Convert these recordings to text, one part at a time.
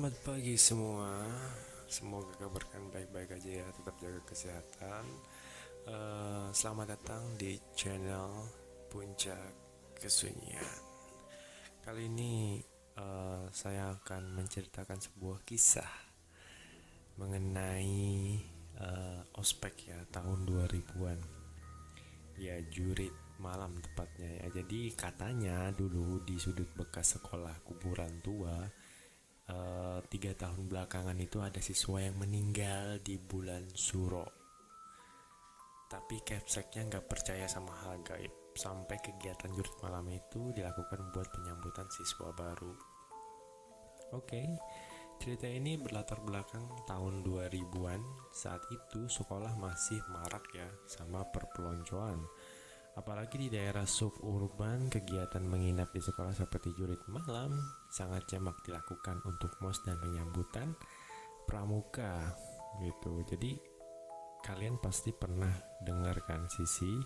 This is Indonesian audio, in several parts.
Selamat pagi semua. Semoga kabar kalian baik-baik aja ya. Tetap jaga kesehatan. Selamat datang di channel Puncak Kesunyian. Kali ini saya akan menceritakan sebuah kisah mengenai ospek ya tahun 2000-an. Ya, jurit malam tepatnya ya. Jadi katanya dulu di sudut bekas sekolah kuburan tua, 3 tahun belakangan itu ada siswa yang meninggal di bulan Suro. Tapi Capseknya nggak percaya sama hal gaib sampai kegiatan jurit malam itu dilakukan buat penyambutan siswa baru. Oke, cerita ini berlatar belakang tahun 2000-an. Saat itu sekolah masih marak ya sama perpeloncoan. Apalagi di daerah suburban, kegiatan menginap di sekolah seperti jurit malam sangat jamak dilakukan untuk mos dan penyambutan pramuka gitu. Jadi kalian pasti pernah dengar kan sisi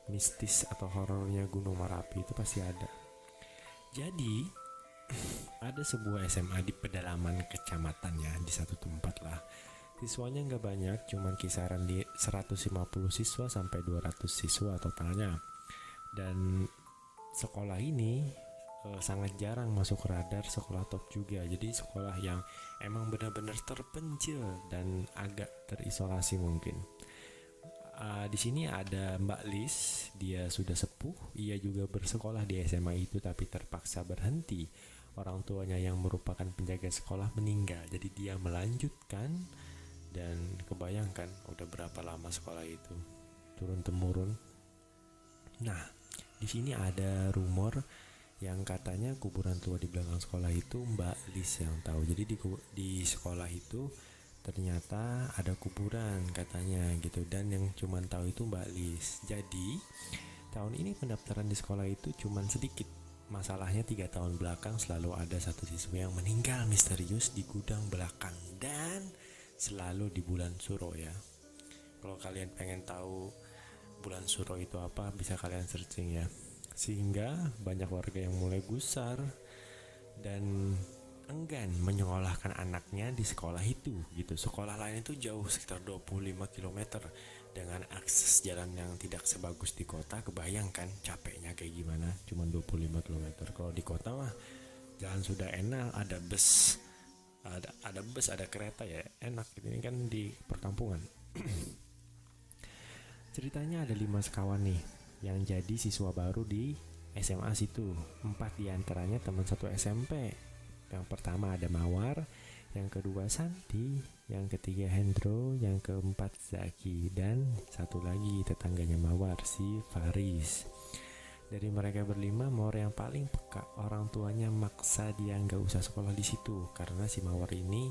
mistis atau horornya Gunung Merapi itu pasti ada. Jadi ada sebuah SMA di pedalaman kecamatan ya, di satu tempat lah. Siswanya nggak banyak, cuman kisaran di 150 siswa sampai 200 siswa totalnya. Dan sekolah ini sangat jarang masuk radar sekolah top juga. Jadi sekolah yang emang benar-benar terpencil dan agak terisolasi mungkin. Di sini ada Mbak Lis, dia sudah sepuh, ia juga bersekolah di SMA itu tapi terpaksa berhenti. Orang tuanya yang merupakan penjaga sekolah meninggal, jadi dia melanjutkan. Dan kebayangkan udah berapa lama sekolah itu turun temurun. Nah, di sini ada rumor yang katanya kuburan tua di belakang sekolah itu Mbak Lis yang tahu. Jadi di sekolah itu ternyata ada kuburan katanya gitu, dan yang cuman tahu itu Mbak Lis. Jadi tahun ini pendaftaran di sekolah itu cuman sedikit. Masalahnya 3 tahun belakang selalu ada satu siswa yang meninggal misterius di gudang belakang, dan selalu di bulan Suro ya. Kalau kalian pengen tahu bulan Suro itu apa, bisa kalian searching ya. Sehingga banyak warga yang mulai gusar dan enggan menyekolahkan anaknya di sekolah itu gitu. Sekolah lain itu jauh sekitar 25 km dengan akses jalan yang tidak sebagus di kota. Kebayangkan capeknya kayak gimana, cuma 25 km. Kalau di kota mah jalan sudah enak, ada bus, ada kereta ya, enak. Ini kan di perkampungan. Ceritanya ada 5 sekawan nih yang jadi siswa baru di SMA situ. 4 diantaranya teman satu SMP. Yang pertama ada Mawar, yang kedua Santi, yang ketiga Hendro, yang keempat Zaki, dan satu lagi tetangganya Mawar, si Faris. Dari mereka berlima, Mawar yang paling peka. Orang tuanya maksa dia nggak usah sekolah di situ karena si Mawar ini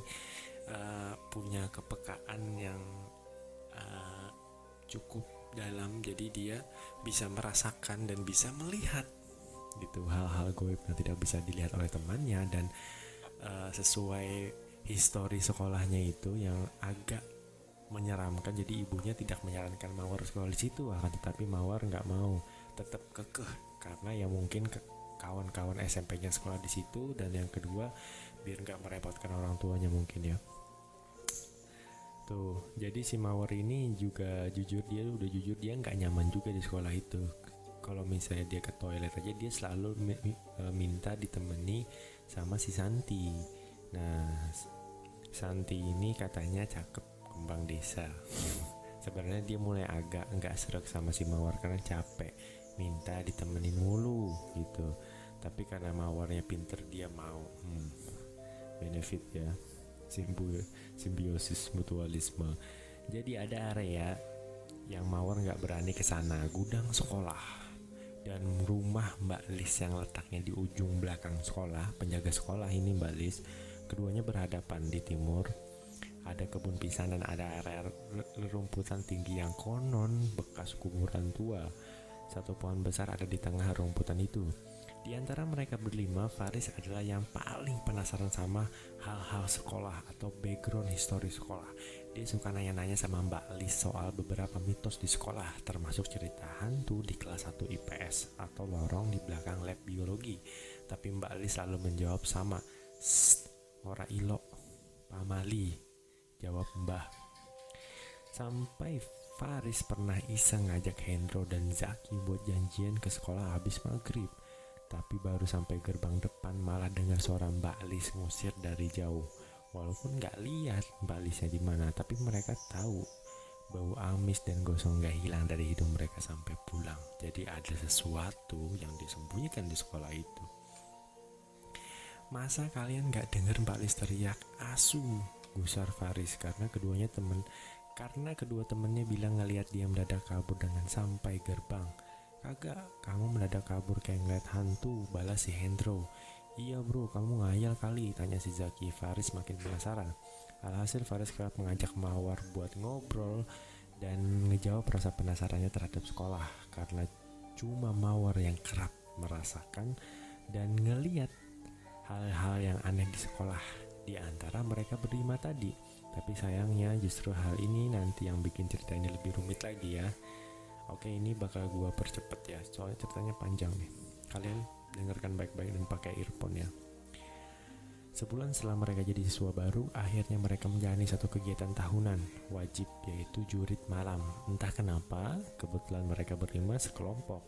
punya kepekaan yang cukup dalam. Jadi dia bisa merasakan dan bisa melihat gitu hal-hal goib yang tidak bisa dilihat oleh temannya. Dan sesuai histori sekolahnya itu yang agak menyeramkan, jadi ibunya tidak menyarankan Mawar sekolah di situ, tetapi Mawar nggak mau, tetap kekeh karena ya mungkin kawan-kawan SMP-nya sekolah di situ, dan yang kedua biar nggak merepotkan orang tuanya mungkin ya. Tuh, jadi si Mawar ini juga udah jujur dia nggak nyaman juga di sekolah itu. Kalau misalnya dia ke toilet aja dia selalu minta ditemani sama si Santi. Nah, Santi ini katanya cakep, kembang desa. Sebenarnya dia mulai agak nggak sreg sama si Mawar karena capek minta ditemenin mulu gitu. Tapi karena Mawarnya pinter dia mau. Benefit ya, simbiosis mutualisme. Jadi ada area yang Mawar nggak berani ke sana, gudang sekolah. Dan rumah Mbak Lis yang letaknya di ujung belakang sekolah, penjaga sekolah ini Mbak Lis, keduanya berhadapan. Di timur ada kebun pisang dan ada area rumputan tinggi yang konon bekas kuburan tua. Satu pohon besar ada di tengah rumputan itu. Di antara mereka berlima, Faris adalah yang paling penasaran sama hal-hal sekolah atau background histori sekolah. Dia suka nanya-nanya sama Mbak Lis soal beberapa mitos di sekolah, termasuk cerita hantu di kelas 1 IPS atau lorong di belakang lab biologi. Tapi Mbak Lis selalu menjawab sama, ora ilok, pamali, jawab Mbah. Sampai Faris pernah iseng ngajak Hendro dan Zaki buat janjian ke sekolah habis maghrib. Tapi baru sampai gerbang depan malah dengar suara Mbak Lis ngusir dari jauh. Walaupun gak lihat Mbak Lisnya di mana, tapi mereka tahu bau amis dan gosong gak hilang dari hidung mereka sampai pulang. Jadi ada sesuatu yang disembunyikan di sekolah itu. Masa kalian gak denger Mbak Lis teriak asu, gusar Faris karena kedua temennya bilang ngelihat dia mendadak kabur dengan sampai gerbang. Kagak, kamu mendadak kabur kayak ngeliat hantu, balas si Hendro. Iya bro, kamu ngayal kali, tanya si Zaki. Faris makin penasaran. Alhasil Faris kerap mengajak Mawar buat ngobrol dan ngejawab rasa penasarannya terhadap sekolah. Karena cuma Mawar yang kerap merasakan dan ngeliat hal-hal yang aneh di sekolah di antara mereka berlima tadi. Tapi sayangnya justru hal ini nanti yang bikin cerita ini lebih rumit lagi ya. Oke, ini bakal gua percepet ya, soalnya ceritanya panjang nih. Kalian dengarkan baik-baik dan pakai earphone ya. Sebulan setelah mereka jadi siswa baru, akhirnya mereka menjalani satu kegiatan tahunan wajib, yaitu jurit malam. Entah kenapa, kebetulan mereka berlima sekelompok.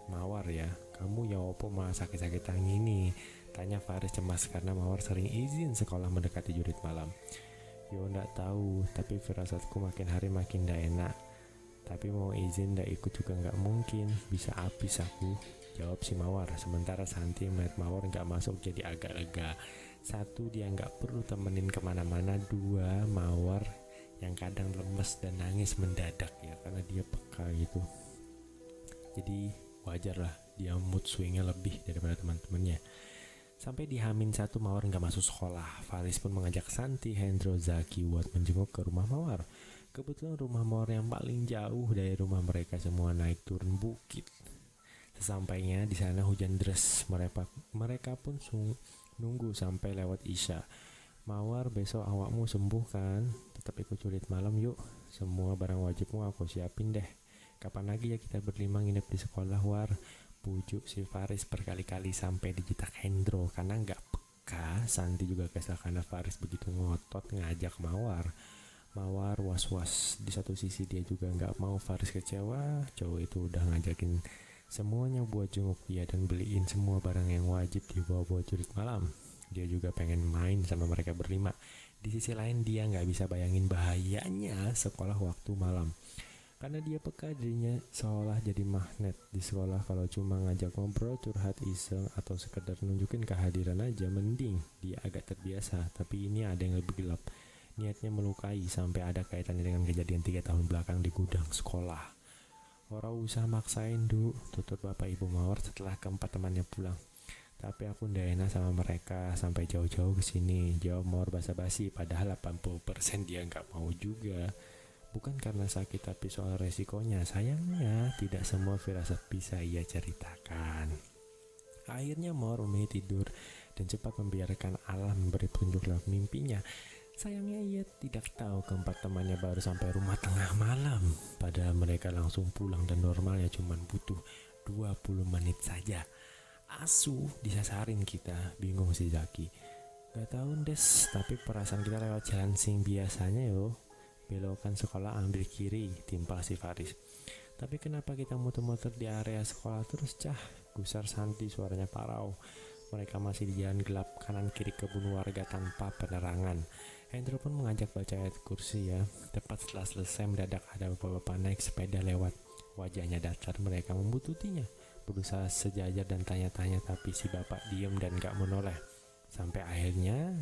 Mawar ya, kamu ya opo malah sakit-sakitan gini? Tanya Faris cemas karena Mawar sering izin sekolah mendekati jurit malam. Yo ndak tahu, tapi firasatku makin hari makin ndak enak. Tapi mau izin ndak ikut juga nggak mungkin, bisa habis aku, jawab si Mawar. Sementara Santi melihat Mawar nggak masuk jadi agak lega. Satu, dia nggak perlu temenin kemana-mana. Dua, Mawar yang kadang lemes dan nangis mendadak ya karena dia peka gitu. Jadi wajar lah dia mood swingnya lebih daripada teman-temannya. Sampai di H-1 Mawar nggak masuk sekolah. Faris pun mengajak Santi, Hendro, Zaki buat menjenguk ke rumah Mawar. Kebetulan rumah Mawar yang paling jauh dari rumah mereka semua naik turun bukit. Sesampainya di sana hujan deras. Mereka pun nunggu sampai lewat Isya. Mawar, besok awakmu sembuh kan? Tetap ikut jurit malam yuk. Semua barang wajibmu aku siapin deh. Kapan lagi ya kita berlima nginep di sekolah, War? Pujuk si Faris berkali-kali sampai dijitak Hendro karena nggak peka. Santi juga kesal karena Faris begitu ngotot ngajak Mawar. Mawar was-was. Di satu sisi dia juga nggak mau Faris kecewa. Cowok itu udah ngajakin semuanya buat jenguk dia dan beliin semua barang yang wajib dibawa buat jurit malam. Dia juga pengen main sama mereka berlima. Di sisi lain dia nggak bisa bayangin bahayanya sekolah waktu malam. Karena dia peka dirinya seolah jadi magnet di sekolah. Kalau cuma ngajak ngobrol, curhat iseng, atau sekedar nunjukin kehadiran aja, mending dia agak terbiasa. Tapi ini ada yang lebih gelap. Niatnya melukai sampai ada kaitannya dengan kejadian 3 tahun belakang di gudang sekolah. Orang usah maksain tutur bapak ibu Mawar setelah keempat temannya pulang. Tapi aku ndak enak sama mereka sampai jauh-jauh ke sini, jawab Mawar basa-basi. Padahal 80% dia nggak mau juga. Bukan karena sakit tapi soal resikonya. Sayangnya tidak semua firasat bisa ia ceritakan. Akhirnya Mawar memilih tidur dan cepat membiarkan alam memberi petunjuk lewat mimpinya. Sayangnya ia tidak tahu keempat temannya baru sampai rumah tengah malam. Padahal mereka langsung pulang dan normalnya cuma butuh 20 menit saja. Asu, disasarin kita, bingung si Zaki. Gak tahu Des, tapi perasaan kita lewat jalan sing biasanya yo. Belokan sekolah ambil kiri, timpal si Faris. Tapi kenapa kita muter-muter di area sekolah terus cah? Gusar Santi, suaranya parau. Mereka masih di jalan gelap kanan kiri kebun warga tanpa penerangan. Hendro pun mengajak baca ayat kursi ya. Tepat setelah selesai mendadak ada bapak-bapak naik sepeda lewat. Wajahnya datar, mereka membututinya. Berusaha sejajar dan tanya-tanya tapi si bapak diam dan gak menoleh. Sampai akhirnya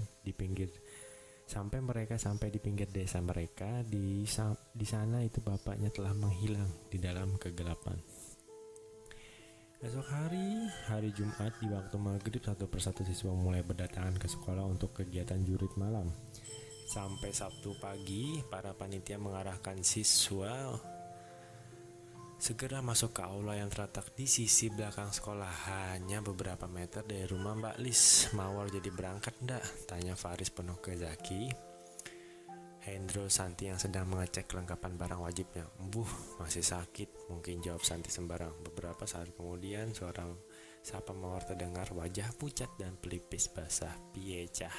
mereka sampai di pinggir desa mereka. Di sana itu bapaknya telah menghilang di dalam kegelapan. Esok hari Jumat di waktu maghrib, satu persatu siswa mulai berdatangan ke sekolah untuk kegiatan jurit malam. Sampai Sabtu pagi, para panitia mengarahkan siswa segera masuk ke aula yang terletak di sisi belakang sekolah, hanya beberapa meter dari rumah Mbak Lis. Mawar jadi berangkat ndak? Tanya Faris penuh ke Zaki. Hendro Santi yang sedang mengecek kelengkapan barang wajibnya. Masih sakit, mungkin jawab Santi sembarang. Beberapa saat kemudian suara sapa Mawar terdengar, wajah pucat dan pelipis basah. Piecah,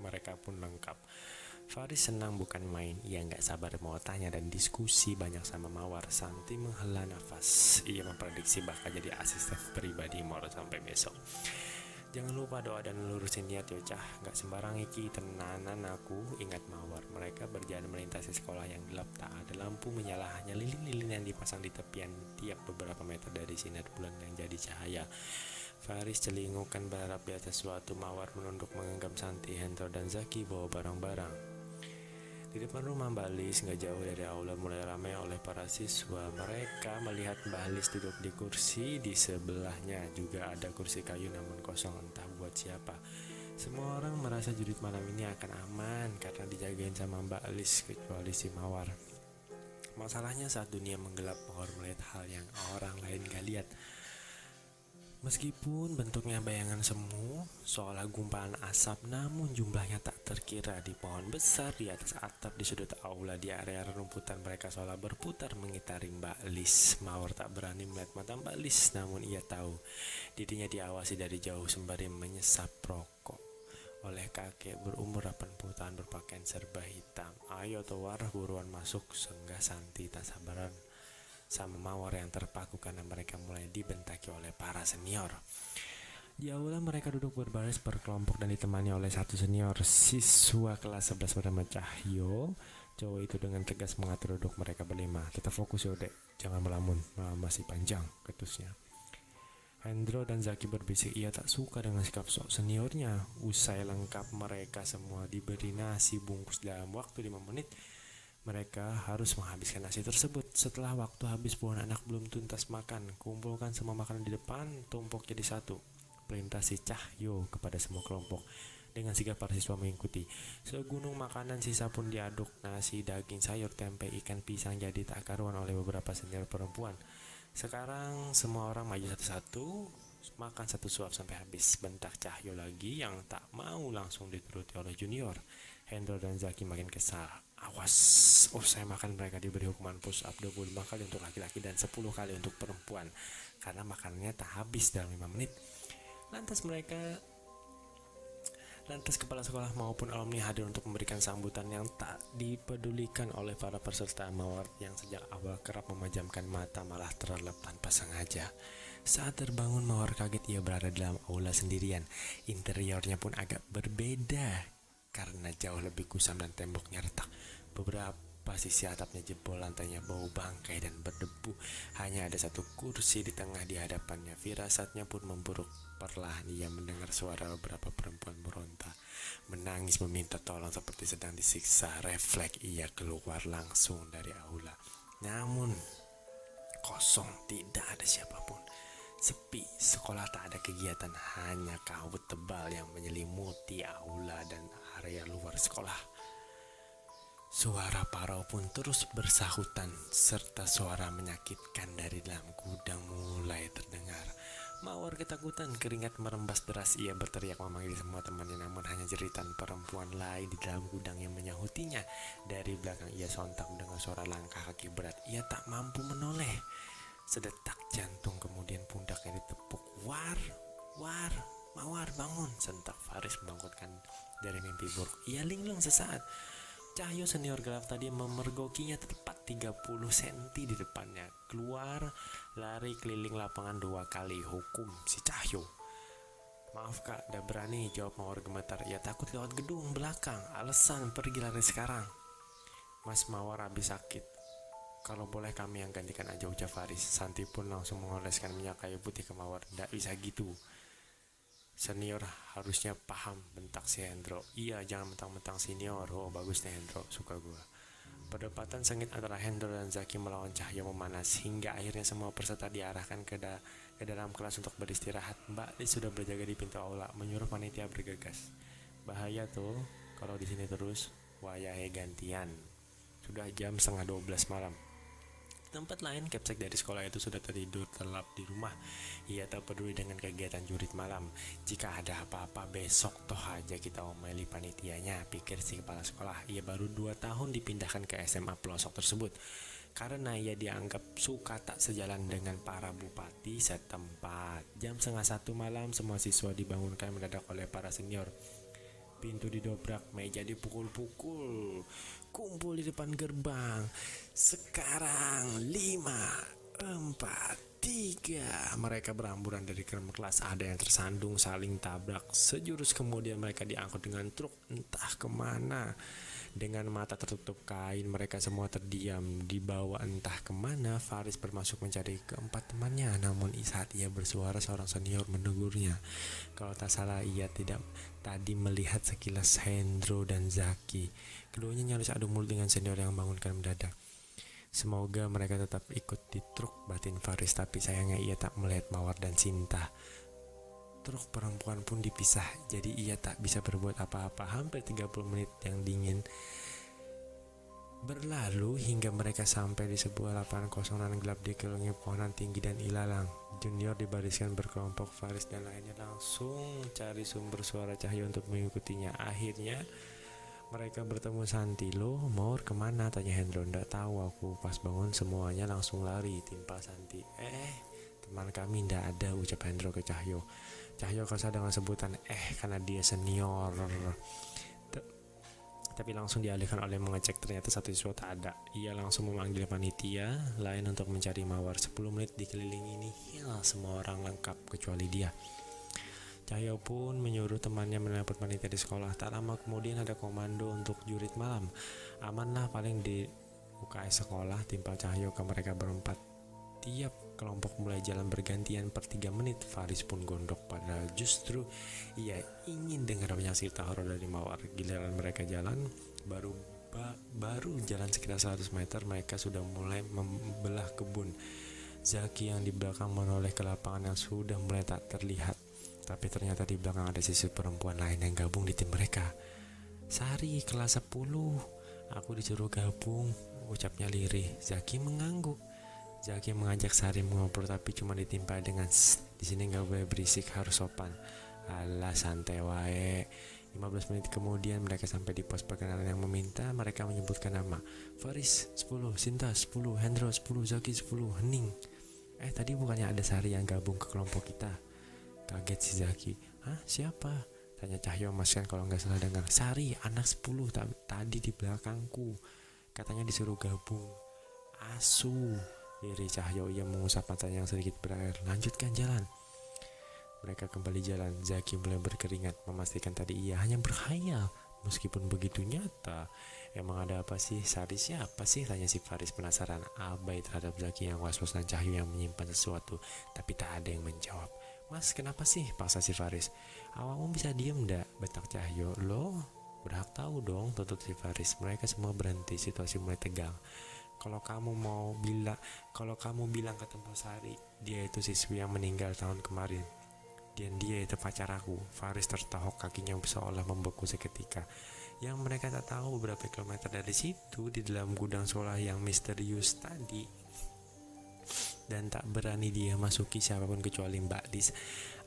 mereka pun lengkap. Faris senang bukan main, ia nggak sabar mau tanya dan diskusi banyak sama Mawar. Santi menghela nafas, ia memprediksi bakal jadi asisten pribadi Mawar sampai besok. Jangan lupa doa dan lurusin niat yo cah, gak sembarang iki tenanan aku, ingat Mawar. Mereka berjalan melintasi sekolah yang gelap, tak ada lampu menyala, hanya lilin-lilin yang dipasang di tepian tiap beberapa meter dari sinar bulan yang jadi cahaya. Faris celingukan berharap di atas suatu. Mawar menunduk mengenggam Santi, Hendro dan Zaki bawa barang-barang. Di depan rumah Mbak Lis, gak jauh dari aula, mulai ramai oleh para siswa. Mereka melihat Mbak Lis duduk di kursi, di sebelahnya juga ada kursi kayu namun kosong, entah buat siapa. Semua orang merasa jurit malam ini akan aman karena dijagain sama Mbak Lis, kecuali si Mawar. Masalahnya saat dunia menggelap, Mawar melihat hal yang orang lain gak lihat. Meskipun bentuknya bayangan semu, seolah gumpalan asap, namun jumlahnya tak terkira. Di pohon besar, di atas atap, di sudut aula, di area rumputan, mereka seolah berputar mengitari Mbak Lis. Mawar tak berani melihat mata Mbak Lis, namun ia tahu dirinya diawasi dari jauh sembari menyesap rokok oleh kakek berumur 80 tahun berpakaian serba hitam. Ayo Towar, buruan masuk, senggah Santi tak sabaran sama Mawar yang terpaku karena mereka mulai dibentaki oleh para senior. Di aula mereka duduk berbaris berkelompok dan ditemani oleh satu senior siswa kelas 11 bernama Cahyo. Cowok itu dengan tegas mengatur duduk mereka berlima. Kita fokus ya dek, jangan melamun, masih panjang, ketusnya. Hendro dan Zaki berbisik, ia tak suka dengan sikap sok seniornya. Usai lengkap mereka semua diberi nasi bungkus dalam waktu 5 menit. Mereka harus menghabiskan nasi tersebut. Setelah waktu habis, puluhan anak belum tuntas makan. Kumpulkan semua makanan di depan, tumpuk jadi satu. Perintah si Cahyo kepada semua kelompok. Dengan sigap para siswa mengikuti. Segunung makanan sisa pun diaduk. Nasi, daging, sayur, tempe, ikan, pisang jadi tak karuan oleh beberapa senior perempuan. Sekarang semua orang maju satu-satu, makan satu suap sampai habis. Bentak Cahyo lagi yang tak mau langsung dituruti oleh junior. Hendro dan Zaki makin kesal. Awas, usai makan mereka diberi hukuman push up 25 kali untuk laki-laki dan 10 kali untuk perempuan karena makanannya tak habis dalam 5 menit. Lantas kepala sekolah maupun alumni hadir untuk memberikan sambutan yang tak dipedulikan oleh para peserta. Mawar yang sejak awal kerap memejamkan mata malah terlelap tanpa sengaja. Saat terbangun, Mawar kaget ia berada dalam aula sendirian. Interiornya pun agak berbeda karena jauh lebih kusam dan temboknya retak. Beberapa sisi atapnya jebol, lantainya bau bangkai dan berdebu. Hanya ada satu kursi di tengah di hadapannya. Firasatnya pun memburuk. Perlahan ia mendengar suara beberapa perempuan meronta, menangis meminta tolong seperti sedang disiksa. Refleks ia keluar langsung dari aula. Namun kosong, tidak ada siapapun. Sepi, sekolah tak ada kegiatan, hanya kabut tebal yang menyelimuti aula dan area luar sekolah. Suara parau pun terus bersahutan, serta suara menyakitkan dari dalam gudang mulai terdengar. Mawar ketakutan, keringat merembas deras. Ia berteriak memanggil semua temannya, namun hanya jeritan perempuan lain di dalam gudang yang menyahutinya. Dari belakang ia sontak mendengar suara langkah kaki berat. Ia tak mampu menoleh. Sedetak jantung, kemudian pundaknya ditepuk. War, Mawar bangun, sentak Faris membangkitkan dari mimpi buruk. Ia linglung sesaat. Cahyo senior gelap tadi memergokinya tepat 30 cm di depannya. Keluar, lari keliling lapangan 2 kali. Hukum si Cahyo. Maaf kak, udah berani, jawab Mawar gemetar. Ia takut lewat gedung belakang. Alasan, pergi lari sekarang. Mas Mawar habis sakit. Kalau boleh kami yang gantikan aja, ucap Faris. Santi pun langsung mengoleskan minyak kayu putih ke Mawar. Nggak bisa gitu. Senior harusnya paham, bentak si Hendro. Iya, jangan mentang-mentang senior. Oh, bagus nih Hendro, suka gue. Perdebatan sengit antara Hendro dan Zaki melawan Cahyo memanas, hingga akhirnya semua peserta diarahkan ke dalam kelas untuk beristirahat. Mbak Lis sudah berjaga di pintu aula, menyuruh panitia bergegas. Bahaya tuh, kalau di sini terus, wayahe gantian. Sudah jam 11:30 malam. Tempat lain, Kepsek dari sekolah itu sudah tertidur terlelap di rumah. Ia tak peduli dengan kegiatan jurit malam. Jika ada apa-apa besok toh aja kita omeli panitianya, pikir si kepala sekolah. Ia baru 2 tahun dipindahkan ke SMA pelosok tersebut. Karena ia dianggap suka tak sejalan dengan para bupati setempat. Jam 12:30 malam semua siswa dibangunkan mendadak oleh para senior. Pintu didobrak, meja dipukul-pukul. Kumpul di depan gerbang. Sekarang 5, 4, 3. Mereka berhamburan dari kelas. Ada yang tersandung saling tabrak. Sejurus kemudian mereka diangkut dengan truk entah kemana. Dengan mata tertutup kain, mereka semua terdiam. Dibawa entah kemana, Faris bermasuk mencari keempat temannya. Namun saat ia bersuara, seorang senior menegurnya. Kalau tak salah, ia tidak tadi melihat sekilas Hendro dan Zaki. Keduanya nyaris adu mulut dengan senior yang membangunkan mendadak. Semoga mereka tetap ikut di truk, batin Faris, tapi sayangnya ia tak melihat Mawar dan Sinta. Truk perempuan pun dipisah, jadi ia tak bisa berbuat apa-apa. Hampir 30 menit yang dingin berlalu hingga mereka sampai di sebuah lapangan kosongan gelap dikelilingi pohonan tinggi dan ilalang. Junior dibariskan berkelompok, Faris dan lainnya langsung cari sumber suara cahaya untuk mengikutinya. Akhirnya mereka bertemu Santi. "Lo mau kemana?" tanya Hendro. "Nggak tahu, aku pas bangun semuanya langsung lari," timpal Santi. Teman kami ndak ada," ucap Hendro ke Cahyo. Cahyo kesal dengan sebutan karena dia senior. Tapi langsung dialihkan oleh mengecek, ternyata satu siswa tak ada. Ia langsung memanggil panitia lain untuk mencari Mawar. 10 menit dikelilingi nihil, semua orang lengkap kecuali dia. Cahyo pun menyuruh temannya menelpon panitia di sekolah. Tak lama kemudian ada komando untuk jurit malam. "Aman lah, paling di UKS sekolah," timpal Cahyo ke mereka berempat. Tiap kelompok mulai jalan bergantian per 3 menit. Faris pun gondok, padahal justru ia ingin dengar banyak cerita horor dari Mawar. Giliran mereka jalan, baru jalan sekitar 100 meter, mereka sudah mulai membelah kebun. Zaki yang di belakang menoleh ke lapangan yang sudah mulai tak terlihat. Tapi ternyata di belakang ada siswa perempuan lain yang gabung di tim mereka. "Sari, kelas 10. Aku disuruh gabung," ucapnya lirih. Zaki mengangguk. Zaki mengajak Sari mengobrol, tapi cuma ditimpa dengan "di sini nggak boleh berisik, harus sopan." "Alah, santai wae." 15 menit kemudian mereka sampai di pos perkenalan yang meminta mereka menyebutkan nama. Faris 10, Sinta 10, Hendro 10, Zaki 10, Hening. Tadi bukannya ada Sari yang gabung ke kelompok kita?" Kaget si Zaki. "Hah, siapa?" tanya Cahyo memastikan kalau nggak salah dengar. "Sari, anak 10, tadi di belakangku. Katanya disuruh gabung." "Asu," iri Cahyo. Ia mengusap matanya yang sedikit berair. "Lanjutkan jalan." Mereka kembali jalan. Zaki mulai berkeringat, memastikan tadi ia hanya berkhayal. Meskipun begitu nyata. "Emang ada apa sih? Sari siapa sih?" tanya si Faris penasaran. Abai terhadap Zaki yang was-was dan Cahyo yang menyimpan sesuatu. Tapi tak ada yang menjawab. "Mas, kenapa sih?" paksa si Faris. "Awakmu bisa diem ndak?" bentak Cahyo. "Lo berhak tahu dong," tuntut si Faris. Mereka semua berhenti, situasi mulai tegang. Kalau kamu bilang ketemu Sari, dia itu siswi yang meninggal tahun kemarin, dan dia itu pacar aku." Faris tertahok, kakinya seolah membeku seketika. Yang mereka tak tahu beberapa kilometer dari situ, di dalam gudang sekolah yang misterius tadi, dan tak berani dia masuki siapapun kecuali Mbak Lis,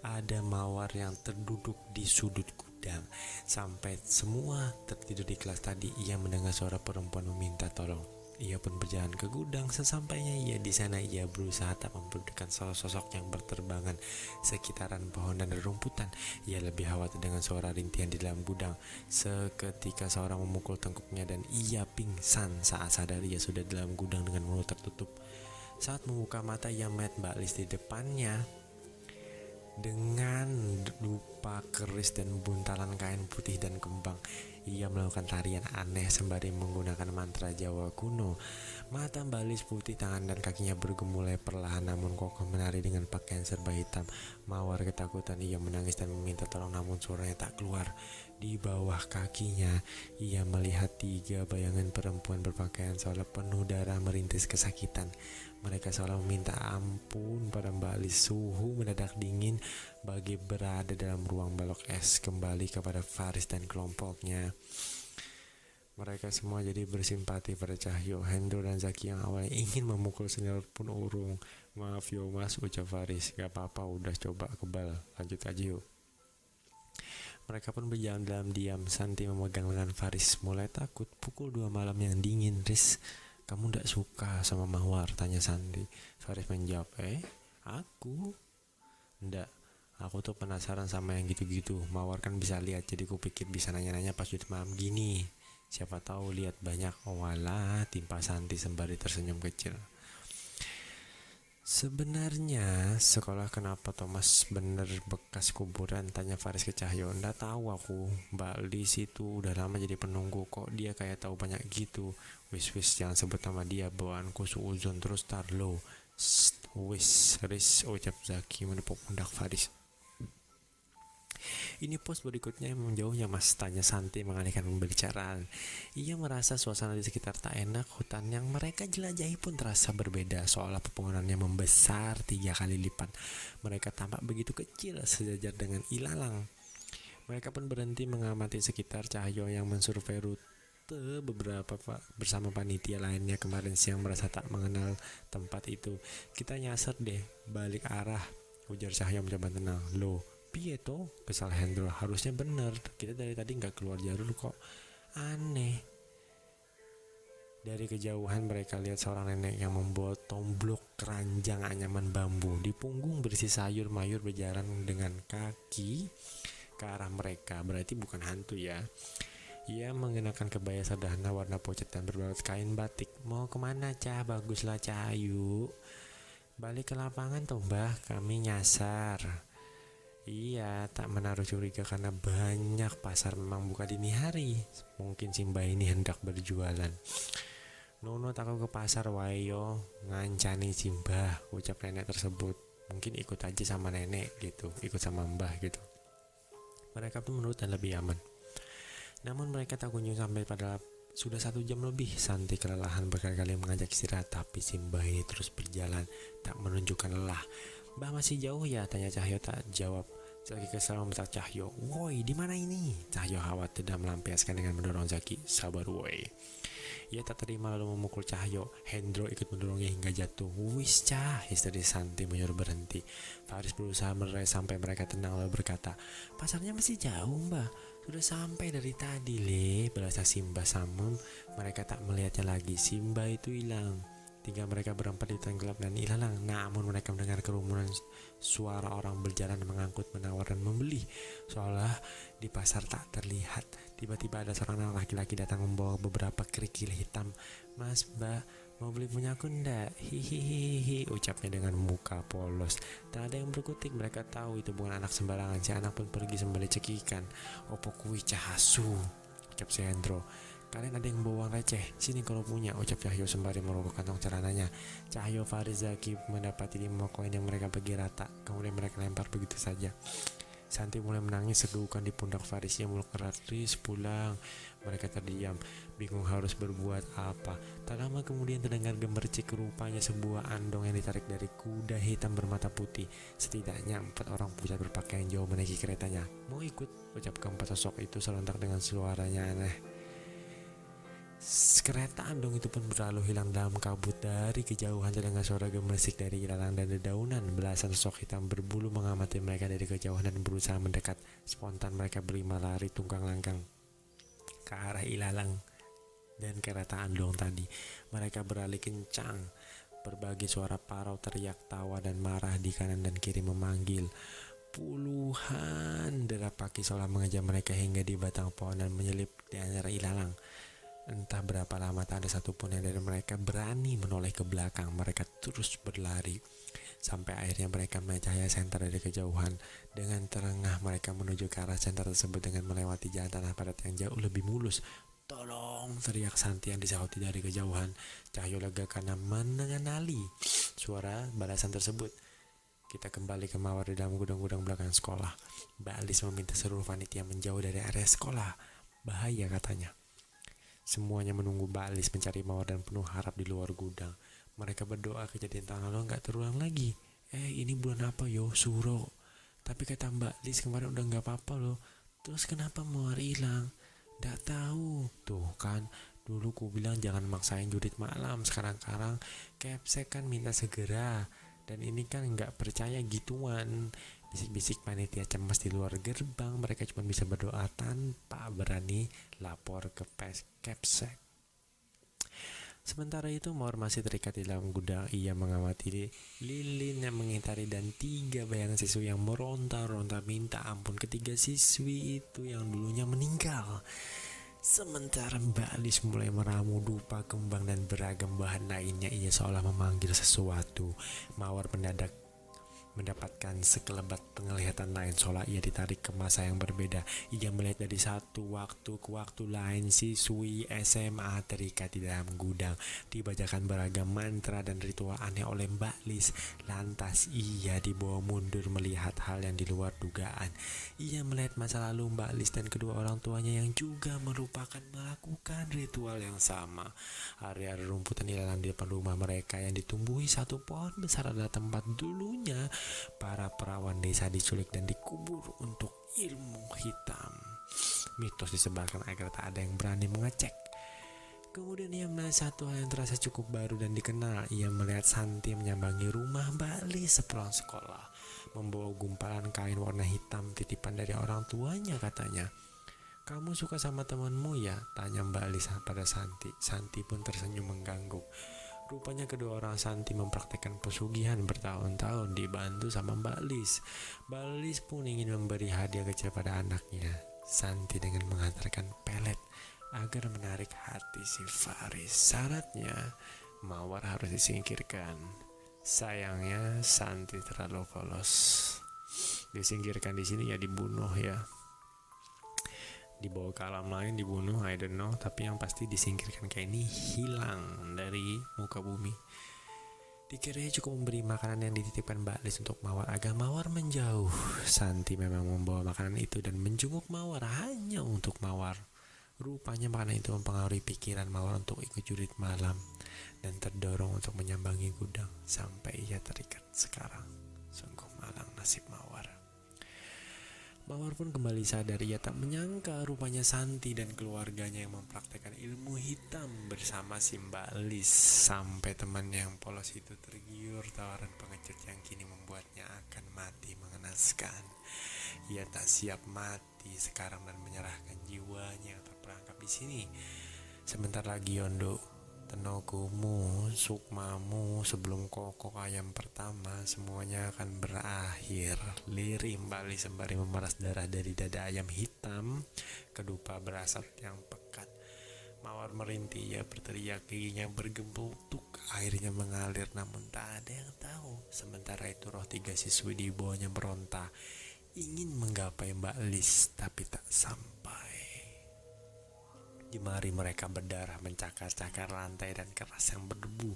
ada Mawar yang terduduk di sudut gudang. Sampai semua tertidur di kelas tadi, ia mendengar suara perempuan meminta tolong. Ia pun berjalan ke gudang. Sesampainya ia di sana, ia berusaha tak mempedulikan sosok yang berterbangan sekitaran pohon dan rerumputan. Ia lebih khawatir dengan suara rintihan di dalam gudang. Seketika seorang memukul tengkuknya dan ia pingsan. Saat sadar ia sudah dalam gudang dengan mulut tertutup. Saat membuka mata, ia melihat Mbak Lis di depannya dengan dupa keris dan buntalan kain putih dan kembang. Ia melakukan tarian aneh sembari menggunakan mantra Jawa kuno. Mata Mbak Lis putih, tangan dan kakinya bergemulai perlahan namun kokoh menari dengan pakaian serba hitam. Mawar ketakutan, ia menangis dan meminta tolong namun suaranya tak keluar. Di bawah kakinya, ia melihat 3 bayangan perempuan berpakaian seolah penuh darah merintis kesakitan. Mereka seolah meminta ampun pada Mbak Lis. Suhu mendadak dingin bagi berada dalam ruang balok es. Kembali kepada Faris dan kelompoknya. Mereka semua jadi bersimpati pada Cahyo, Hendro dan Zaki yang awalnya ingin memukul senior pun urung. Maaf yo mas, ucap Faris. Gak apa-apa, udah coba kebal. Lanjut aja yuk. Mereka pun berjalan dalam diam. Santi memegang lengan Faris. Mulai takut, pukul 2 malam yang dingin. Riz, kamu ndak suka sama Mawar? Tanya Santi. Faris menjawab, aku? Ndak. Aku tuh penasaran sama yang gitu-gitu. Mawar kan bisa lihat, jadi kupikir bisa nanya-nanya pas udah malam gini. Siapa tahu lihat banyak. Oh walah, timpa Santi sembari tersenyum kecil. Sebenarnya sekolah kenapa Thomas bener bekas kuburan? Tanya Faris ke Cahyo. Nggak tahu aku. Mbak Lis itu udah lama jadi penunggu, kok dia kayak tahu banyak gitu. Wis jangan sebut nama dia, bawaanku suuzon terus tar lo. Wis Riz, ucap Zaki menepuk pundak Faris. Ini pos berikutnya yang menjauhnya mas, tanya Santi mengalihkan pembicaraan. Ia merasa suasana di sekitar tak enak. Hutan yang mereka jelajahi pun terasa berbeda, seolah pepohonannya membesar 3 kali lipat. Mereka tampak begitu kecil sejajar dengan ilalang. Mereka pun berhenti mengamati sekitar. Cahyo yang mensurvei rute beberapa bersama panitia lainnya kemarin siang merasa tak mengenal tempat itu. Kita nyasar deh, balik arah, ujar Cahyo mencoba tenang. Loh, piye toh? Kesal Hendro. Harusnya bener, kita dari tadi nggak keluar jalur kok. Aneh. Dari kejauhan mereka lihat seorang nenek yang membawa tomblok keranjang anyaman bambu. Di punggung berisi sayur mayur berjalan dengan kaki ke arah mereka. Berarti bukan hantu ya. Ia mengenakan kebaya sederhana warna pucat dan berbalut kain batik. Mau kemana Cah? Baguslah Cah, yuk. Balik ke lapangan toh mbah, kami nyasar. Iya, tak menaruh curiga karena banyak pasar memang buka dini hari. Mungkin si mbak ini hendak berjualan. Nono aku ke pasar wayo, ngancani si mbah, ucap nenek tersebut. Mungkin ikut aja sama nenek gitu, ikut sama mbah gitu. Mereka pun menurut dan lebih aman. Namun mereka tak kunjung sampai pada sudah 1 jam lebih. Santi kelelahan berkali-kali mengajak istirahat, tapi si mbah ini terus berjalan, tak menunjukkan lelah. Mbah masih jauh ya? Tanya Cahyo tak jawab. Zaki kesal memetak Cahyo. Woi, di mana ini? Cahyo khawatir dan melampiaskan dengan mendorong Zaki. Sabar woi. Ia tak terima lalu memukul Cahyo. Hendro ikut mendorongnya hingga jatuh. Wis Cah, histeris Santi menyuruh berhenti. Faris berusaha melerai sampai mereka tenang lalu berkata, pasarnya masih jauh mbah. Sudah sampai dari tadi le. Berasa Simba samem. Mereka tak melihatnya lagi. Simba itu hilang. Tinggal mereka berempat di hutan gelap dan ilalang. Namun mereka mendengar kerumunan suara orang berjalan mengangkut, menawar dan membeli. Seolah di pasar tak terlihat. Tiba-tiba ada seorang anak laki-laki datang membawa beberapa kerikil hitam. Mas, mbak, mau beli punya aku ndak? Hihihihi, ucapnya dengan muka polos. Tak ada yang berkutik, mereka tahu itu bukan anak sembarangan. Si anak pun pergi sembari cekikan. Opo kui cahasu, ucap si Hendro. Kalian ada yang bawa uang receh? Sini kalau punya, ucap Cahyo sembari merogoh kantong celananya. Cahyo, Faris, Zaki mendapati 5 koin yang mereka bagi rata. Kemudian mereka lempar begitu saja. Santi mulai menangis segukan di pundak Faris yang meluk erat. Riz, pulang. Mereka terdiam, bingung harus berbuat apa. Tak lama kemudian terdengar gemercik, rupanya sebuah andong yang ditarik dari kuda hitam bermata putih. Setidaknya 4 orang pucat berpakaian jauh menaiki keretanya. Mau ikut? Ucap keempat sosok itu serentak dengan suaranya aneh. Kereta andong itu pun berlalu hilang dalam kabut. Dari kejauhan terdengar suara gemersik dari ilalang dan dedaunan. Belasan sosok hitam berbulu mengamati mereka dari kejauhan dan berusaha mendekat. Spontan mereka berlima lari tunggang langgang ke arah ilalang dan kereta andong tadi. Mereka berlari kencang. Berbagai suara parau, teriak, tawa dan marah di kanan dan kiri memanggil. Puluhan derap kaki seolah mengejar mereka hingga di batang pohon dan menyelip di antara ilalang. Entah berapa lama tak ada satupun yang dari mereka berani menoleh ke belakang. Mereka terus berlari sampai akhirnya mereka melihat cahaya senter dari kejauhan. Dengan terengah mereka menuju ke arah senter tersebut dengan melewati jalan tanah padat yang jauh lebih mulus. Tolong, teriak Santi yang disauti dari kejauhan. Cahyo lega karena mengenali suara balasan tersebut. Kita kembali ke Mawar di dalam gudang-gudang belakang sekolah. Mbak Alis meminta seluruh panitia menjauh dari area sekolah. Bahaya katanya. Semuanya menunggu Mbak Alis mencari Mawar dan penuh harap di luar gudang. Mereka berdoa kejadian tahun lalu gak terulang lagi. Ini bulan apa yo? Suro. Tapi kata Mbak Alis kemarin udah gak apa-apa loh. Terus kenapa Mawar hilang? Nggak tahu, tuh kan. Dulu ku bilang jangan maksain jurit malam. Sekarang-karang Capsek kan minta segera. Dan ini kan nggak percaya gituan. Bisik-bisik panitia cemas di luar gerbang. Mereka cuma bisa berdoa tanpa berani lapor ke Capsek. Sementara itu Mawar masih terikat di dalam gudang. Ia mengamati lilin yang mengitari dan 3 bayangan siswi yang meronta-ronta minta ampun. Ketiga siswi itu yang dulunya meninggal. Sementara Mbak Alis mulai meramu dupa, kembang, dan beragam bahan lainnya. Ia seolah memanggil sesuatu. Mawar mendadak mendapatkan sekelebat penglihatan lain, seolah ia ditarik ke masa yang berbeda. Ia melihat dari satu waktu ke waktu lain siswi SMA terikat di dalam gudang, dibacakan beragam mantra dan ritual aneh oleh Mbak Lis. Lantas ia dibawa mundur melihat hal yang di luar dugaan. Ia melihat masa lalu Mbak Lis dan kedua orang tuanya yang juga merupakan melakukan ritual yang sama. Area rumputan ilalang di depan rumah mereka yang ditumbuhi satu pohon besar adalah tempat dulunya para perawan desa diculik dan dikubur untuk ilmu hitam. Mitos disebarkan agar tak ada yang berani mengecek. Kemudian ia melihat satu hal yang terasa cukup baru dan dikenal. Ia melihat Santi menyambangi rumah Mbak Lis sepulang sekolah, membawa gumpalan kain warna hitam titipan dari orang tuanya. Katanya, "Kamu suka sama temanmu ya?" tanya Mbak Lis pada Santi. Santi pun tersenyum mengganggu. Rupanya kedua orang Santi mempraktekkan pesugihan bertahun-tahun dibantu sama Mbak Lis. Mbak Lis pun ingin memberi hadiah kecil pada anaknya, Santi, dengan menghantarkan pelet agar menarik hati si Faris. Syaratnya, Mawar harus disingkirkan. Sayangnya Santi terlalu polos. Disingkirkan di sini ya dibunuh ya. Dibawa ke alam lain, dibunuh, I don't know. Tapi yang pasti disingkirkan kayak ini, hilang dari muka bumi. Dikiranya cukup memberi makanan yang dititipkan Mbak Lis untuk Mawar agar Mawar menjauh. Santi memang membawa makanan itu dan menjenguk Mawar hanya untuk Mawar. Rupanya makanan itu mempengaruhi pikiran Mawar untuk ikut jurit malam dan terdorong untuk menyambangi gudang sampai ia terikat. Sekarang sungguh malang nasib Mawar. Mawar pun kembali sadar. Ia tak menyangka rupanya Santi dan keluarganya yang mempraktekkan ilmu hitam bersama si Mbak Lis. Sampai temannya yang polos itu tergiur tawaran pengecut yang kini membuatnya akan mati mengenaskan. Ia tak siap mati sekarang dan menyerahkan jiwanya yang terperangkap di sini. Sebentar lagi Yondo, tenagomu, sukmamu sebelum kokok ayam pertama semuanya akan berakhir. Lirih Mbak Lis sembari memeras darah dari dada ayam hitam ke dupa berasap yang pekat. Mawar merintih, ia berteriak, giginya bergembutuk, airnya mengalir namun tak ada yang tahu. Sementara itu roh 3 siswi di bawahnya beronta, ingin menggapai Mbak Lis tapi tak sampai. Di mari mereka berdarah, mencakar-cakar lantai dan keras yang berdebu.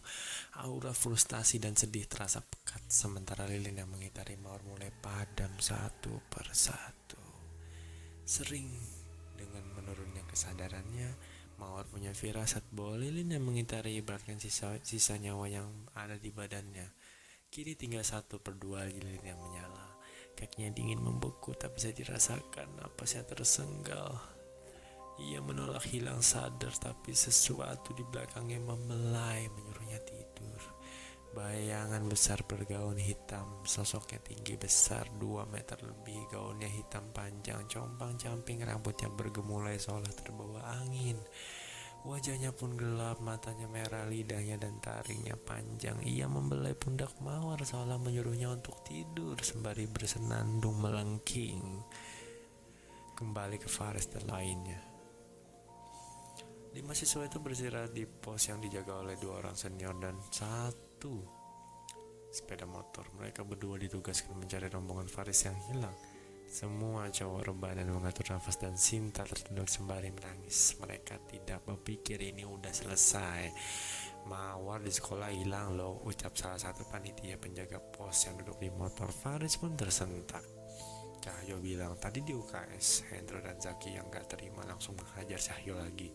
Aura frustasi dan sedih terasa pekat. Sementara lilin yang mengitari Mawar mulai padam satu persatu. Sering dengan menurunnya kesadarannya, Mawar punya firasat bahwa lilin yang mengitari ibaratkan sisa nyawa yang ada di badannya. Kini tinggal 1/2 lilin yang menyala. Kakinya dingin membeku, tak bisa dirasakan, napasnya tersenggal. Ia menolak hilang sadar, tapi sesuatu di belakangnya membelai menyuruhnya tidur. Bayangan besar bergaun hitam, sosoknya tinggi besar 2 meter lebih. Gaunnya hitam panjang, compang-camping, rambutnya bergemulai seolah terbawa angin. Wajahnya pun gelap, matanya merah, lidahnya dan taringnya panjang. Ia membelai pundak Mawar seolah menyuruhnya untuk tidur sembari bersenandung melengking. Kembali ke Faris dan lainnya. 5 siswa itu beristirahat di pos yang dijaga oleh 2 orang senior dan 1 sepeda motor. Mereka berdua ditugaskan mencari rombongan Faris yang hilang. Semua cowok rebahan mengatur nafas dan Sinta tertunduk sembari menangis. Mereka tidak berpikir ini udah selesai. Mawar di sekolah hilang loh, ucap salah satu panitia penjaga pos yang duduk di motor. Faris pun tersentak. Cahyo bilang tadi di UKS. Hendro dan Zaki yang gak terima langsung menghajar Cahyo lagi.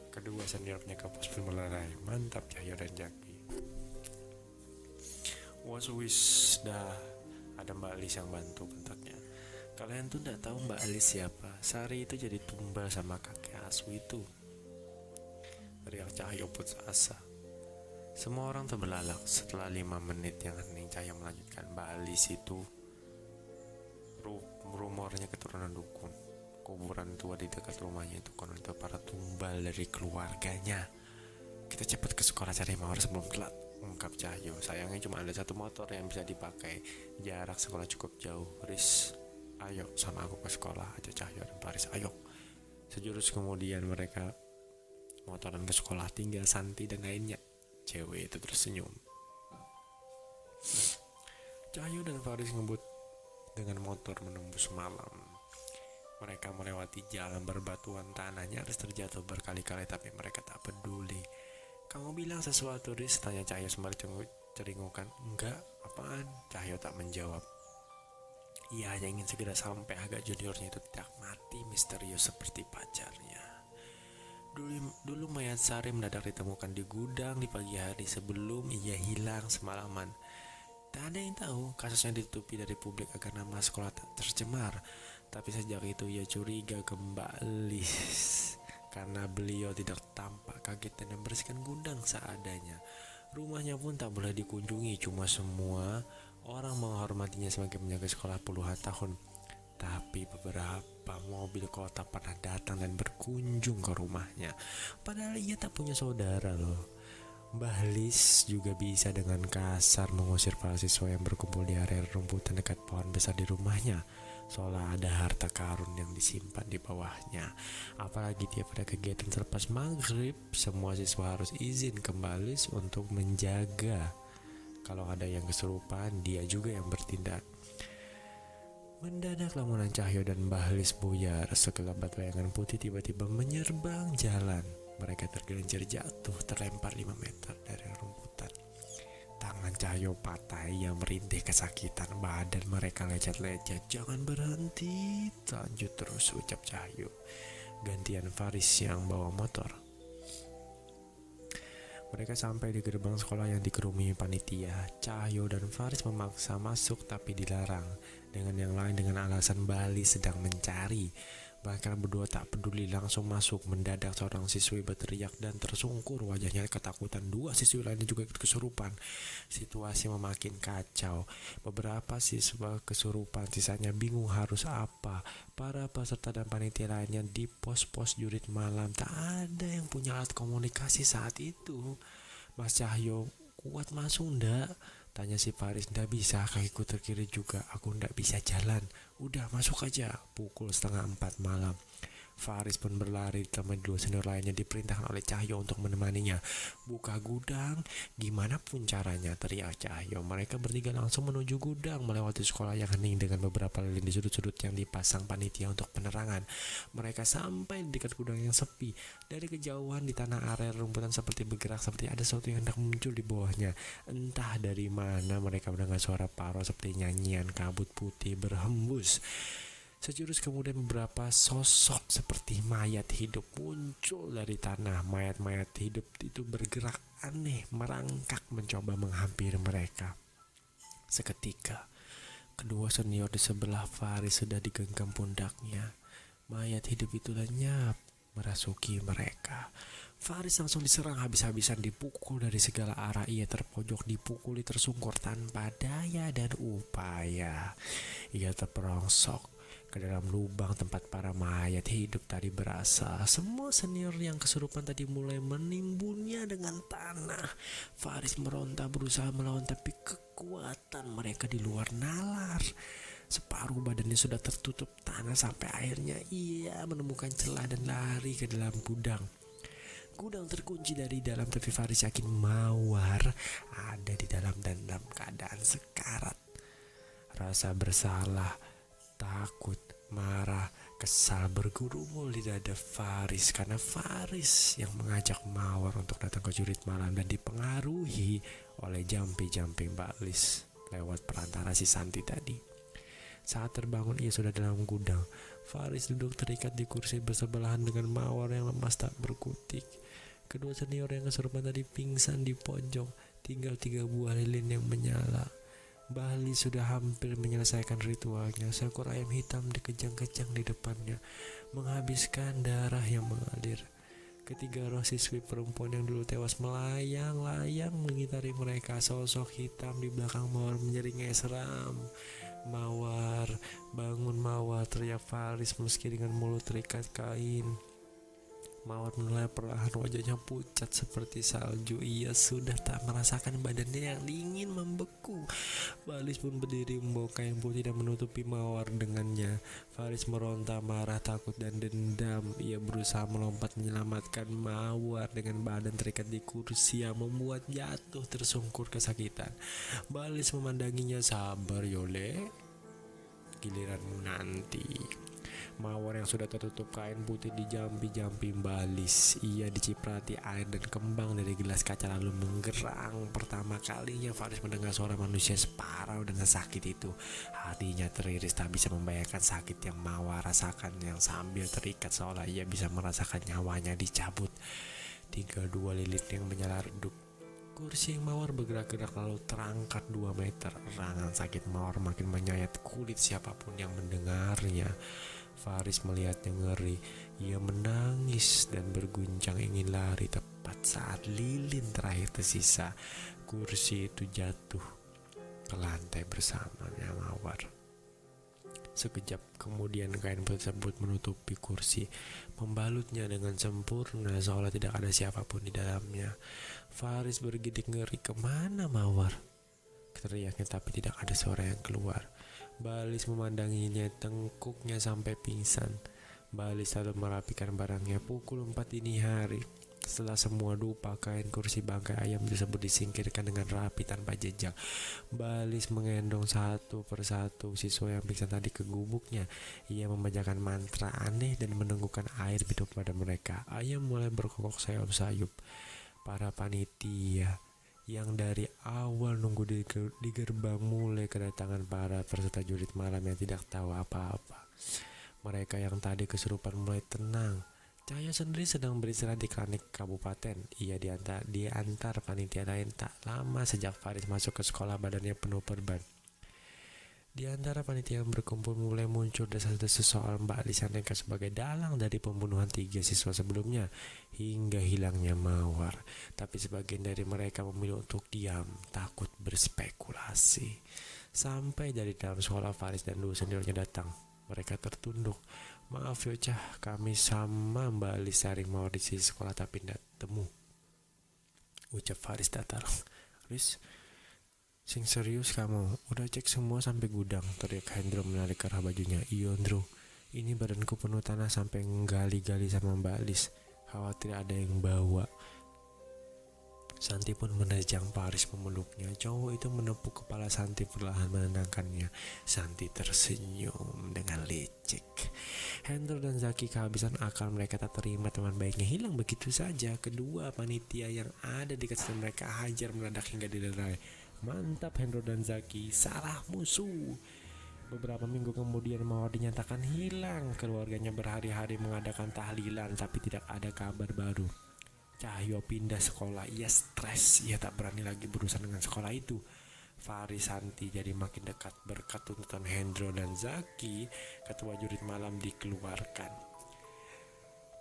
Kedua senior penjaga pos pun melerai. Mantap Cahyo dan Zaki. Was dah ada Mbak Lis yang bantu bentaknya. Kalian tuh nggak tahu Mbak Alis siapa. Sari itu jadi tumbal sama kakek asu itu, teriak Cahyo putus asa. Semua orang terbelalak. Setelah 5 menit yang hening, Cahyo melanjutkan, Mbak Alis itu rumornya keturunan dukun. Kuburan tua di dekat rumahnya itu konon itu para tumbal dari keluarganya. Kita cepat ke sekolah cari mawar sebelum telat, ungkap Cahyo. Sayangnya cuma ada 1 motor yang bisa dipakai. Jarak sekolah cukup jauh. Riz, ayo sama aku ke sekolah, aja Cahyo dan Faris. Ayo. Sejurus kemudian mereka motoran ke sekolah, tinggal Santi dan lainnya. Cewek itu tersenyum. Cahyo dan Faris ngebut dengan motor menembus malam. Mereka melewati jalan berbatuan, tanah nyaris terjatuh berkali-kali, tapi mereka tak peduli. Kamu bilang sesuatu, Riz? Tanya Cahyo sembari ceringukan. Enggak, apaan? Cahyo tak menjawab. Ia hanya ingin segera sampai agar juniornya itu tidak mati misterius seperti pacarnya. Dulu mayat Sari mendadak ditemukan di gudang di pagi hari sebelum ia hilang semalaman. Tak ada yang tahu, kasusnya ditutupi dari publik agar nama sekolah tak tercemar. Tapi sejak itu ia curiga kembali karena beliau tidak tampak kaget dan membersihkan gudang seadanya. Rumahnya pun tak boleh dikunjungi, cuma semua orang menghormatinya sebagai penjaga sekolah puluhan tahun. Tapi beberapa mobil kota pernah datang dan berkunjung ke rumahnya. Padahal ia tak punya saudara loh. Mbah Lis juga bisa dengan kasar mengusir para siswa yang berkumpul di area rumputan dekat pohon besar di rumahnya, seolah ada harta karun yang disimpan di bawahnya. Apalagi tiap ada kegiatan selepas maghrib, semua siswa harus izin ke Mbah Lis untuk menjaga. Kalau ada yang kesurupan, dia juga yang bertindak. Mendadak lamunan Cahyo dan Mbah Lis buyar. Sekelebat bayangan putih tiba-tiba menyerbang jalan. Mereka tergelincir jatuh, terlempar 5 meter dari rumputan. Tangan Cahyo patah, ia merintih kesakitan. Badan mereka lecet-lecet. Jangan berhenti, lanjut terus, ucap Cahyo. Gantian Faris yang bawa motor. Mereka sampai di gerbang sekolah yang dikerumuni panitia. Cahyo dan Faris memaksa masuk tapi dilarang. Dengan yang lain dengan alasan Bali sedang mencari. Bahkan berdua tak peduli langsung masuk. Mendadak seorang siswi berteriak dan tersungkur, wajahnya ketakutan. 2 siswi lainnya juga kesurupan. Situasi memakin kacau. Beberapa siswa kesurupan, sisanya bingung harus apa. Para peserta dan panitia lainnya di pos-pos jurit malam. Tak ada yang punya alat komunikasi saat itu. Mas Cahyo, kuat masuk ndak? Tanya si Faris. Ndak bisa, kakiku terkiri juga. Aku ndak bisa jalan. Udah masuk aja. Pukul 3:30 malam. Faris pun berlari ditemani 2 senior lainnya, diperintahkan oleh Cahyo untuk menemaninya. Buka gudang, gimana pun caranya, teriak Cahyo. Mereka bertiga langsung menuju gudang, melewati sekolah yang hening dengan beberapa lilin di sudut-sudut yang dipasang panitia untuk penerangan. Mereka sampai di dekat gudang yang sepi. Dari kejauhan di tanah area rumputan seperti bergerak, seperti ada sesuatu yang hendak muncul di bawahnya. Entah dari mana mereka mendengar suara paro seperti nyanyian kabut putih berhembus. Sejurus kemudian beberapa sosok seperti mayat hidup muncul dari tanah. Mayat-mayat hidup itu bergerak aneh, merangkak mencoba menghampiri mereka. Seketika, kedua senior di sebelah Faris sudah digenggam pundaknya. Mayat hidup itu lenyap merasuki mereka. Faris langsung diserang habis-habisan, dipukul dari segala arah. Ia terpojok, dipukuli, tersungkur tanpa daya dan upaya. Ia terperongsok ke dalam lubang tempat para mayat hidup tadi berasal. Semua senior yang kesurupan tadi mulai menimbunnya dengan tanah. Faris meronta berusaha melawan, tapi kekuatan mereka di luar nalar. Separuh badannya sudah tertutup tanah sampai akhirnya ia menemukan celah dan lari ke dalam gudang. Gudang terkunci dari dalam, tapi Faris yakin Mawar ada di dalam dan dalam keadaan sekarat. Rasa bersalah, takut, marah, kesal bergurumul di dada Faris karena Faris yang mengajak Mawar untuk datang ke jurit malam dan dipengaruhi oleh jampi-jampi Mbak Lis lewat perantara si Santi tadi. Saat terbangun ia sudah dalam gudang. Faris duduk terikat di kursi bersebelahan dengan Mawar yang lemas tak berkutik. Kedua senior yang kesurupan tadi pingsan di pojok. Tinggal 3 buah lilin yang menyala. Bali sudah hampir menyelesaikan ritualnya. Seekor ayam hitam dikejang-kejang di depannya, menghabiskan darah yang mengalir. Ketiga roh siswi perempuan yang dulu tewas melayang-layang mengitari mereka. Sosok hitam di belakang Mawar menyeringai seram. Mawar, bangun Mawar, teriak Faris meski dengan mulut terikat kain. Mawar menoleh perlahan, wajahnya pucat seperti salju. Ia sudah tak merasakan badannya yang dingin membeku. Balis pun berdiri membawa kain putih dan menutupi Mawar dengannya. Faris meronta marah, takut dan dendam. Ia berusaha melompat menyelamatkan Mawar dengan badan terikat di kursi yang membuat jatuh tersungkur kesakitan. Balis memandanginya, sabar Yole, giliranmu nanti. Mawar yang sudah tertutup kain putih dijampi-jampi Balis. Ia diciprati air dan kembang dari gelas kaca lalu menggerang. Pertama kalinya Faris mendengar suara manusia separau dan sesakit itu. Hatinya teriris, tak bisa membayangkan sakit yang Mawar rasakan, yang sambil terikat seolah ia bisa merasakan nyawanya dicabut. 32 lilin yang menyala redup. Kursi yang Mawar bergerak-gerak lalu terangkat 2 meter. Erangan sakit Mawar makin menyayat kulit siapapun yang mendengarnya. Faris melihatnya ngeri. Ia menangis dan berguncang ingin lari tepat saat lilin terakhir tersisa. Kursi itu jatuh ke lantai bersamanya Mawar. Sekejap kemudian kain tersebut menutupi kursi, membalutnya dengan sempurna seolah tidak ada siapapun di dalamnya. Faris bergidik ngeri, kemana Mawar? Teriaknya tapi tidak ada suara yang keluar. Balis memandanginya, tengkuknya sampai pingsan. Balis lalu merapikan barangnya. Pukul 4 dini hari. Setelah semua dupa, kain kursi bangkai ayam tersebut disingkirkan dengan rapi tanpa jejak. Balis mengendong satu persatu siswa yang pingsan tadi ke gubuknya. Ia membacakan mantra aneh dan menenggukan air minum pada mereka. Ayam mulai berkokok sayup-sayup. Para panitia yang dari awal nunggu di gerbang mulai kedatangan para peserta jurit malam yang tidak tahu apa-apa. Mereka yang tadi kesurupan mulai tenang. Cahaya sendiri sedang beristirahat di klinik kabupaten. Ia diantar panitia lain tak lama sejak Faris masuk ke sekolah badannya penuh perban. Di antara panitia yang berkumpul mulai muncul desas-desus soal Mbak Lisa Neka sebagai dalang dari pembunuhan 3 siswa sebelumnya hingga hilangnya Mawar. Tapi sebagian dari mereka memilih untuk diam, takut berspekulasi. Sampai dari dalam sekolah Faris dan 2 seniornya datang. Mereka tertunduk. Maaf Yocah, kami sama Mbak Lisa sering Mawar di sisi sekolah tapi tidak temu, ucap Faris datar. Riz, sing serius kamu, udah cek semua sampai gudang, teriak Hendro menarik ke arah bajunya. Iya Andrew, ini badanku penuh tanah sampai nggali-gali sama Mbak Lis, khawatir ada yang bawa. Santi pun menerjang Faris memeluknya. Cowok itu menepuk kepala Santi perlahan menenangkannya. Santi tersenyum dengan licik. Hendro dan Zaki kehabisan akal, mereka tak terima teman baiknya hilang begitu saja. Kedua panitia yang ada di sekitar mereka hajar meledak hingga dilerai. Mantap Hendro dan Zaki, salah musuh. Beberapa minggu kemudian Mawar dinyatakan hilang. Keluarganya berhari-hari mengadakan tahlilan tapi tidak ada kabar baru. Cahyo pindah sekolah, ia stres, ia tak berani lagi berurusan dengan sekolah itu. Faris Santi jadi makin dekat berkat tuntutan Hendro dan Zaki. Ketua jurit malam dikeluarkan.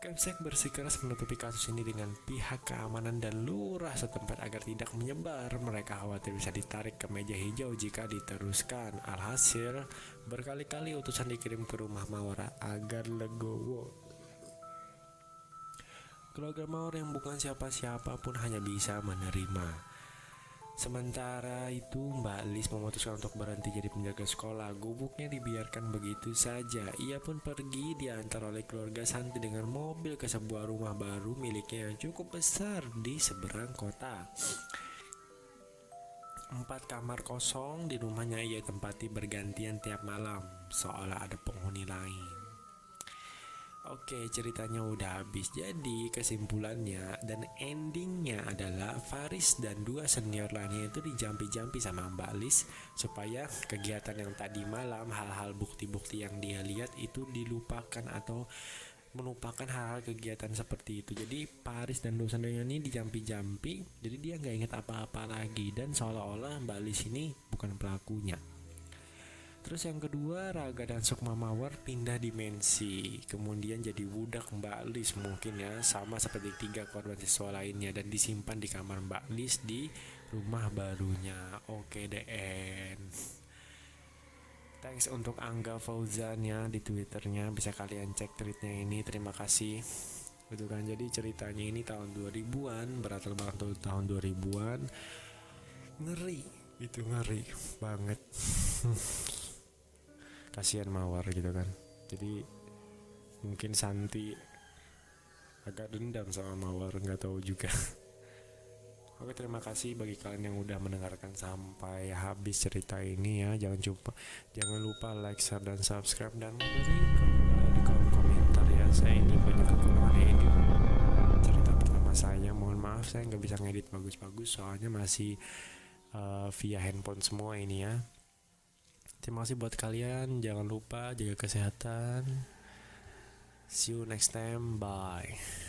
Kemsek bersikeras menutupi kasus ini dengan pihak keamanan dan lurah setempat agar tidak menyebar. Mereka khawatir bisa ditarik ke meja hijau jika diteruskan. Alhasil, berkali-kali utusan dikirim ke rumah Mawar agar legowo. Keluarga Mawar yang bukan siapa-siapa pun hanya bisa menerima. Sementara itu Mbak Lis memutuskan untuk berhenti jadi penjaga sekolah. Gubuknya dibiarkan begitu saja. Ia pun pergi diantar oleh keluarga Santi dengan mobil ke sebuah rumah baru miliknya yang cukup besar di seberang kota. 4 kamar kosong di rumahnya ia tempati bergantian tiap malam, seolah ada penghuni lain. Oke, ceritanya udah habis. Jadi kesimpulannya dan endingnya adalah Faris dan 2 senior lainnya itu dijampi-jampi sama Mbak Lis supaya kegiatan yang tadi malam, hal-hal bukti-bukti yang dia lihat itu dilupakan atau melupakan hal-hal kegiatan seperti itu. Jadi Paris dan dosen-dosen ini dijampi-jampi, jadi dia nggak ingat apa-apa lagi, dan seolah-olah Mbak Lis ini bukan pelakunya. Terus yang kedua, Raga dan Sukma Mawar pindah dimensi, kemudian jadi budak Mbak Lis mungkin ya, sama seperti 3 korban siswa lainnya, dan disimpan di kamar Mbak Lis di rumah barunya. Oke DN. Thanks untuk Angga Fauzan ya di Twitternya, bisa kalian cek tweetnya ini, terima kasih. Gitu kan, jadi ceritanya ini tahun 2000-an, berlatar belakang tahun 2000-an. Ngeri, itu ngeri banget. Kasihan Mawar gitu kan. Jadi mungkin Santi agak dendam sama Mawar, nggak tahu juga. Oke, terima kasih bagi kalian yang udah mendengarkan sampai habis cerita ini ya. Jangan lupa like, share, dan subscribe, dan beri di kolom komentar ya. Saya ini banyak kekurangan edit cerita pertama saya. Mohon maaf saya nggak bisa ngedit bagus-bagus, soalnya masih via handphone semua ini ya. Terima kasih buat kalian. Jangan lupa jaga kesehatan. See you next time. Bye.